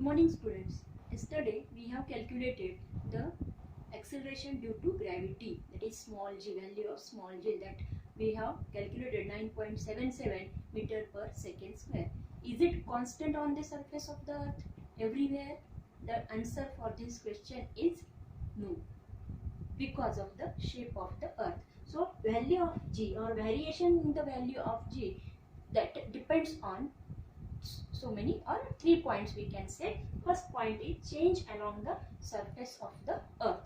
morning students. Yesterday we have calculated the acceleration due to gravity, that is small g, value of small g, that we have calculated 9.77 meter per second square. Is it constant on the surface of the earth everywhere? The answer for this question is no, because of the shape of the earth. So value of g or variation in the value of g, that depends on so many or 3 points we can say. First point is change along the surface of the earth.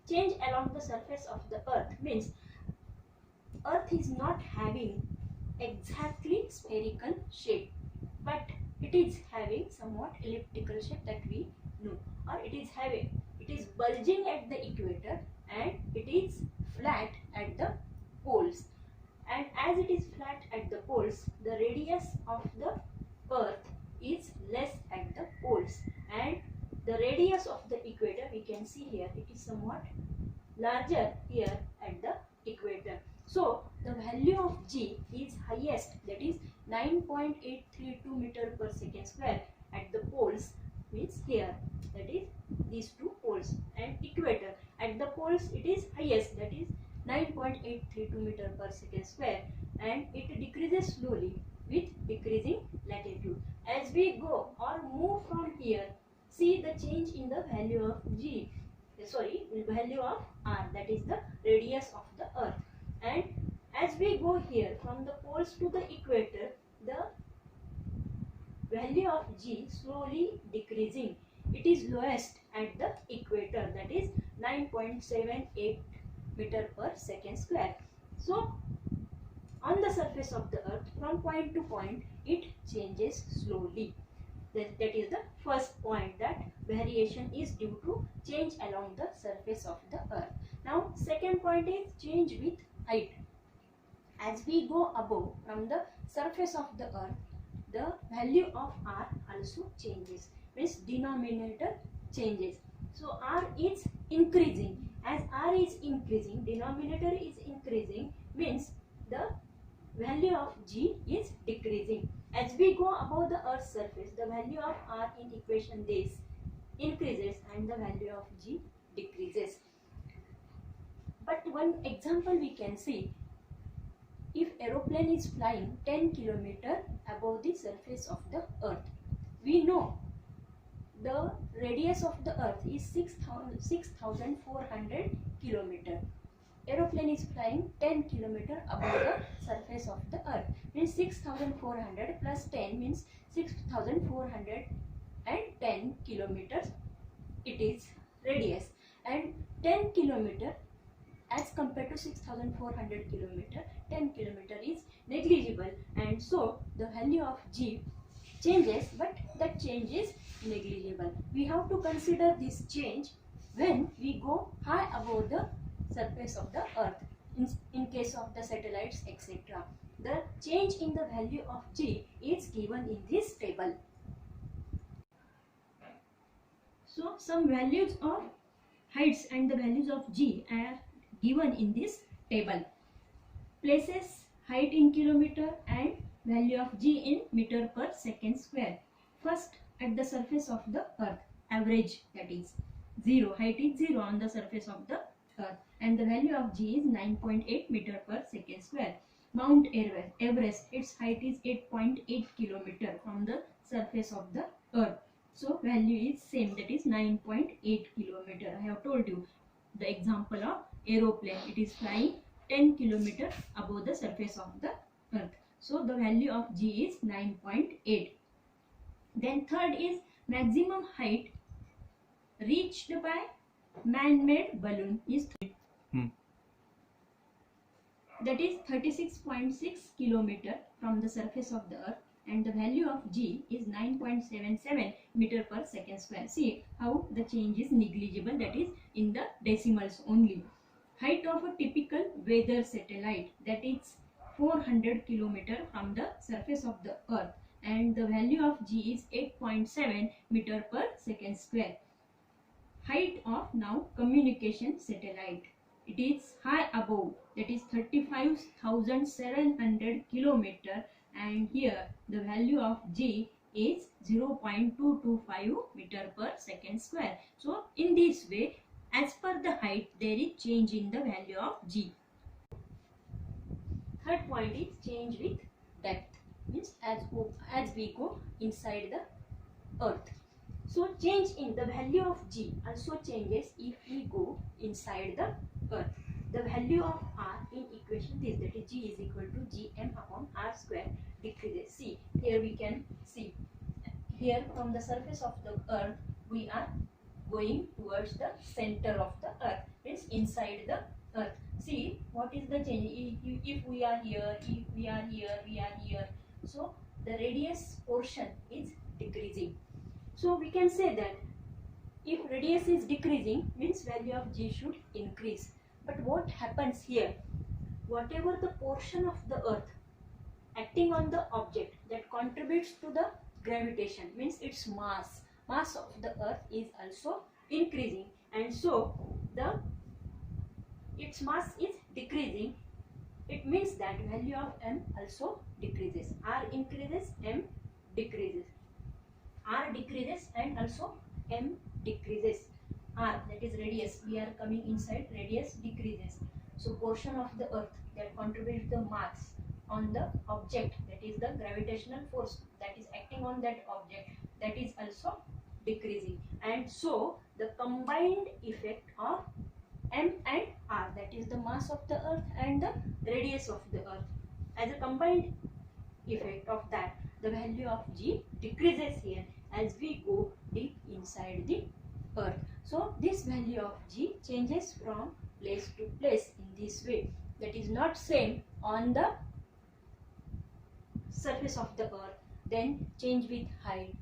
Change along the surface of the earth means earth is not having exactly spherical shape, but it is having somewhat elliptical shape, that we know, or it is bulging at the equator and it is flat at the poles. And as it is flat at the poles, the radius of the earth is less at the poles, and the radius of the equator, we can see here, it is somewhat larger here at the equator. So the value of g is highest, that is 9.832 meter per second square at the poles, means here, that is these two poles, and equator. At the poles it is highest, that is 9.832 meter per second square, and it decreases slowly with decreasing latitude. As we go or move from here, see the change in the value of value of r, that is the radius of the earth. And as we go here from the poles to the equator, the value of g slowly decreasing. It is lowest at the equator, that is 9.78 meter per second square. So on the surface of the earth, from point to point, it changes slowly. That is the first point, that variation is due to change along the surface of the earth. Now second point is change with height. As we go above from the surface of the earth, the value of r also changes, means denominator changes. So r is increasing. As r is increasing, denominator is increasing, means the value of g is decreasing. As we go above the earth's surface, the value of r in equation this increases and the value of g decreases. But one example we can see, if aeroplane is flying 10 km above the surface of the earth, we know the radius of the earth is 6,400 km. Aeroplane is flying 10 km above the surface of the earth, means 6,400 plus 10 means 6,410 kilometers it is radius, and 10 km as compared to 6,400 km, 10 km is negligible, and so the value of g changes, but that change is negligible. We have to consider this change when we go high above the surface of the earth, in case of the satellites, etc. The change in the value of g is given in this table. So some values of heights and the values of g are given in this table. Places height in kilometer and value of g in meter per second square. First, at the surface of the earth, average, that is 0, height is 0 on the surface of the earth, and the value of g is 9.8 meter per second square. Mount Everest, its height is 8.8 kilometer from the surface of the earth. So value is same, that is 9.8 kilometer. I have told you the example of aeroplane, it is flying 10 kilometer above the surface of the earth. So the value of g is 9.8. Then third is maximum height reached by man-made balloon is that is 36.6 kilometer from the surface of the earth, and the value of g is 9.77 meter per second square. See how the change is negligible, that is in the decimals only. Height of a typical weather satellite, that is 400 kilometer from the surface of the earth, and the value of g is 8.7 meter per second square. Height of now communication satellite, it is high above, that is 35,700 kilometer, and here the value of g is 0.225 meter per second square. So in this way, as per the height, there is change in the value of g. Third point is change with depth, means as we go inside the earth. So change in the value of g also changes if we go inside the earth. The value of r in equation is, that is g is equal to gm upon r square, decreases. See, here we can see, here from the surface of the earth we are going towards the center of the earth, means inside the earth. See what is the change. If we are here, if we are here, we are here, so the radius portion is decreasing. So we can say that if radius is decreasing, means value of g should increase. But what happens here? Whatever the portion of the earth acting on the object that contributes to the gravitation, means its mass of the earth is also increasing, and so its mass is decreasing. It means that value of m also decreases. R increases, m decreases. R decreases and also m decreases. R, that is radius, we are coming inside, radius decreases. So portion of the earth that contributes the mass on the object, that is the gravitational force that is acting on that object, that is also decreasing. And so the combined effect of m and r, that is the mass of the earth and the radius of the earth, as a combined effect of that, the value of g decreases here as we go deep inside the earth. So this value of g changes from place to place in this way. That is not same on the surface of the earth, then change with height,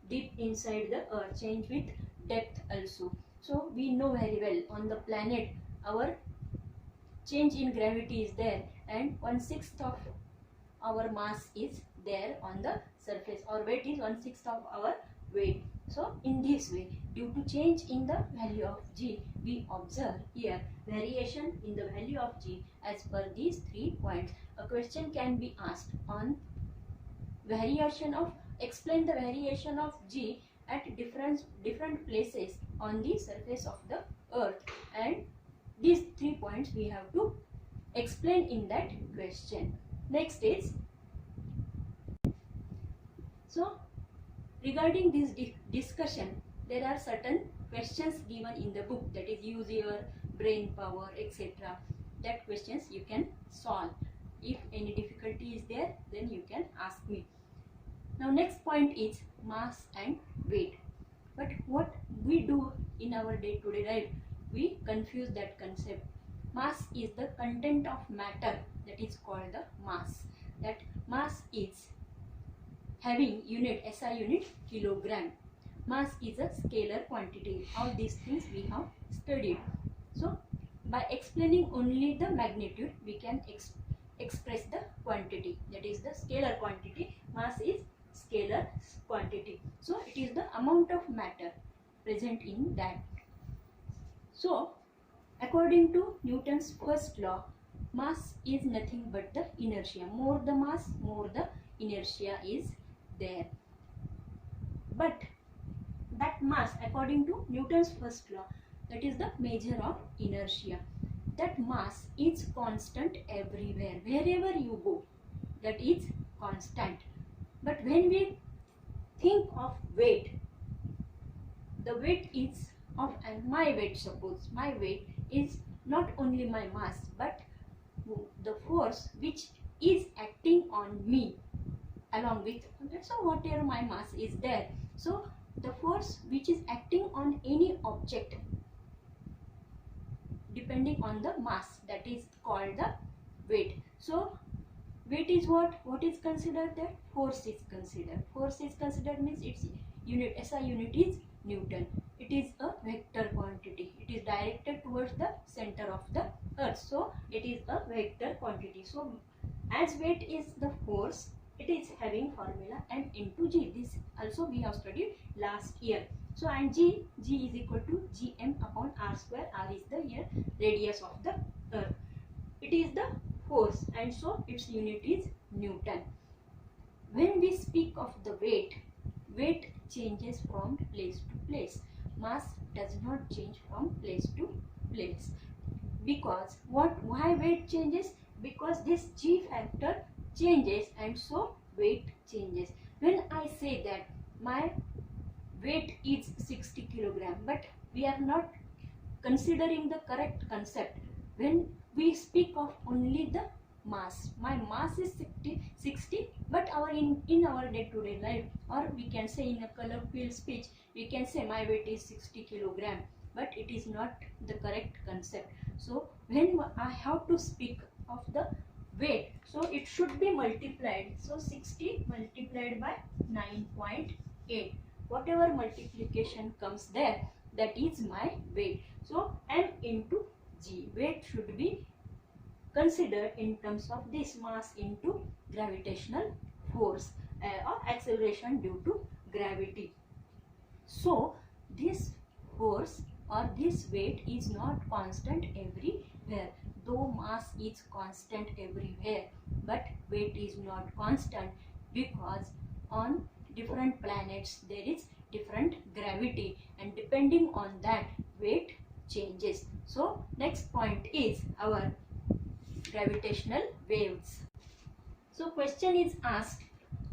deep inside the earth, change with depth also. So we know very well on the planet our change in gravity is there, and 1/6 of our mass is there on the surface. Our weight is 1/6 of our weight. So in this way, due to change in the value of g, we observe here variation in the value of g as per these 3 points. A question can be asked on variation of, explain the variation of g at different places on the surface of the earth, and these 3 points we have to explain in that question. Next is, so regarding this discussion, there are certain questions given in the book, that is use your brain power, etc. That questions you can solve. If any difficulty is there, then you can ask me. Now next point is mass and weight. But what we do in our day-to-day life, we confuse that concept. Mass is the content of matter, that is called the mass. That mass is having unit, SI unit, kilogram. Mass is a scalar quantity. All these things we have studied. So by explaining only the magnitude, we can express the quantity, that is the scalar quantity. Mass is scalar quantity. So it is the amount of matter present in that. So according to Newton's first law, mass is nothing but the inertia. More the mass, more the inertia is there. But that mass, according to Newton's first law, that is the measure of inertia. That mass is constant everywhere, wherever you go, that is constant. But when we think of weight, the weight is of my weight. Suppose my weight is not only my mass, but the force which is acting on me along with, so whatever my mass is there. So the force which is acting on any object depending on the mass, that is called the weight. So weight is what is considered there? Force is considered. Force is considered means its unit, SI unit is Newton. It is a vector quantity. It is directed towards the center of the earth. So it is a vector quantity. So as weight is the force, it is having formula m into g. This also we have studied last year. So and g is equal to gm upon r square. R is the here radius of the earth. It is the force, and so its unit is Newton. when we speak of the weight, weight changes from place to place. Mass does not change from place to place. Because why weight changes? Because this G factor changes and so weight changes. When I say that my weight is 60 kilogram, but we are not considering the correct concept. When we speak of only the mass, my mass is 60, but in our day-to-day life, or we can say in a colloquial speech, we can say my weight is 60 kilogram, but it is not the correct concept. So when I have to speak of the weight, so it should be multiplied. So 60 multiplied by 9.8, whatever multiplication comes there, that is my weight. So M into G, weight should be considered in terms of this mass into gravitational force or acceleration due to gravity. So this force or this weight is not constant everywhere, though mass is constant everywhere, but weight is not constant, because on different planets there is different gravity, and depending on that weight changes. So next point is our gravitational waves. So question is asked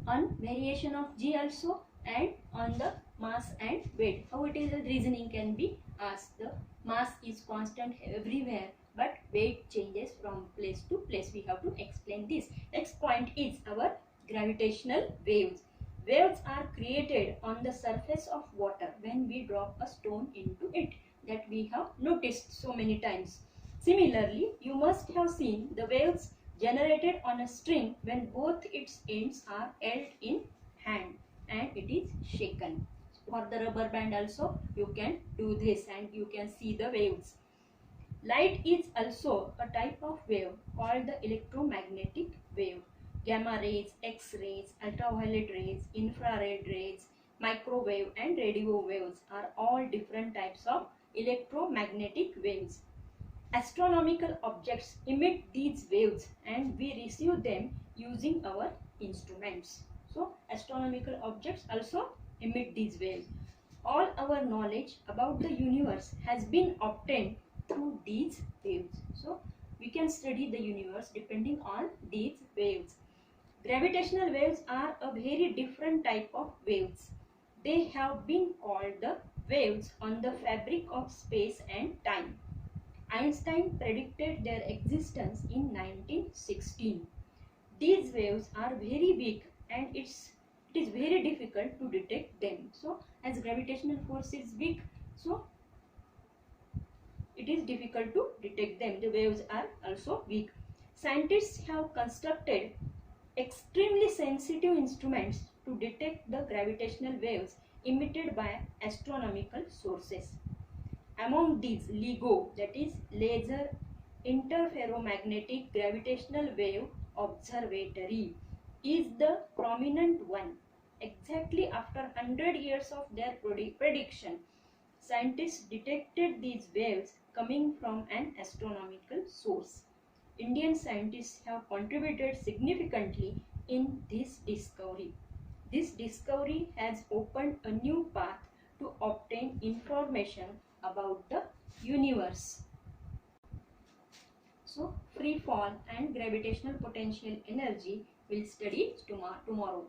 on variation of G also, and on the mass and weight. How it is, the reasoning can be asked. The mass is constant everywhere, but weight changes from place to place. We have to explain this. Next point is our gravitational waves. Waves are created on the surface of water when we drop a stone into it, that we have noticed so many times. Similarly, you must have seen the waves generated on a string when both its ends are held in hand and it is shaken. For the rubber band also you can do this and you can see the waves. Light is also a type of wave called the electromagnetic wave. Gamma rays, X-rays, ultraviolet rays, infrared rays, microwave and radio waves are all different types of electromagnetic waves. Astronomical objects emit these waves and we receive them using our instruments. So astronomical objects also emit these waves. All our knowledge about the universe has been obtained through these waves. So we can study the universe depending on these waves. Gravitational waves are a very different type of waves. They have been called the waves on the fabric of space and time. Einstein predicted their existence in 1916. These waves are very weak and it is very difficult to detect them. So as gravitational force is weak, so it is difficult to detect them. The waves are also weak. Scientists have constructed extremely sensitive instruments to detect the gravitational waves emitted by astronomical sources. Among these, LIGO, that is Laser Interferomagnetic Gravitational Wave Observatory, is the prominent one. Exactly after 100 years of their prediction, scientists detected these waves coming from an astronomical source. Indian scientists have contributed significantly in this discovery. This discovery has opened a new path to obtain information about the universe. So free fall and gravitational potential energy we'll study tomorrow.